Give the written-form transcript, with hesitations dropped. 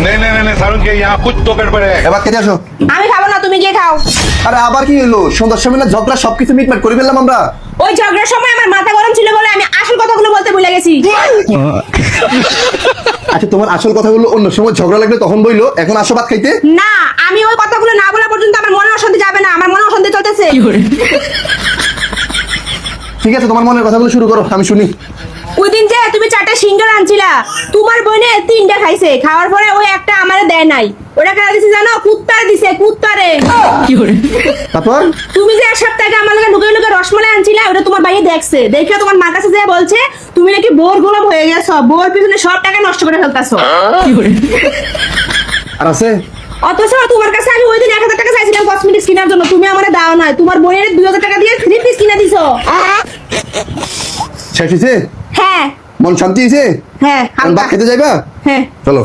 नहीं नहीं नहीं सारुण के यहाँ कुछ तो गड़बड़ है। এবার খেতে আসো। আমি খাবো না, তুমি গিয়ে খাও। আরে আবার কি হলো? সন্ধ্যার সময় না ঝগড়া সবকিছু মিটমাট করে ফেললাম আমরা। ওই ঝগড়ার সময় আমার মাথা গরম ছিল বলে আমি আসল কথাগুলো বলতে ভুলে গেছি। আচ্ছা তোমার আসল কথাগুলো অন্য সময় ঝগড়া লাগলে তখন বইলো, এখন আসো ভাত খাইতে। না, আমি ওই কথাগুলো না বলা পর্যন্ত আমার মনে অশান্তি যাবে না, আমার মনে অশান্তি চলতেছে। ঠিক আছে তোমার মনের কথাগুলো শুরু করো, আমি শুনি। ওই দিন যে তুমি 4টা সিঙ্গারা আনছিলা, তোমার বোনে 3টা খাইছে, খাওয়ার পরে ওই একটা আমারে দেয় নাই। ওটা কারা দিছে জানো? কুত্তারে দিছে, কুত্তারে। তারপর তুমি যে এক সপ্তাহ আগে আমার লগে লুকে লুকে রসমালাই আনছিলা, ওটা তোমার ভাইয়ে দেখছে, দেখে তোমার মার কাছে যেয়ে বলছে তুমি নাকি বোর গোলাম হয়ে গেছো, বোর পিছনে সব টাকা নষ্ট করে ফেলতাছো। আর আছে? অথচ তোমার কাছে আমি ওই দিন 1000 টাকা চাইছিলাম কসমেটিক্স কেনার জন্য, তুমি আমারে দাও না। তোমার বোনের 2000 টাকা দিয়ে 3 পিস কিনে দিছো। শেষ হয়েছে? হ্যাঁ মন শান্তি হয়েছে? হ্যাঁ ভাত খেতে যাইবা? হ্যাঁ। চলো।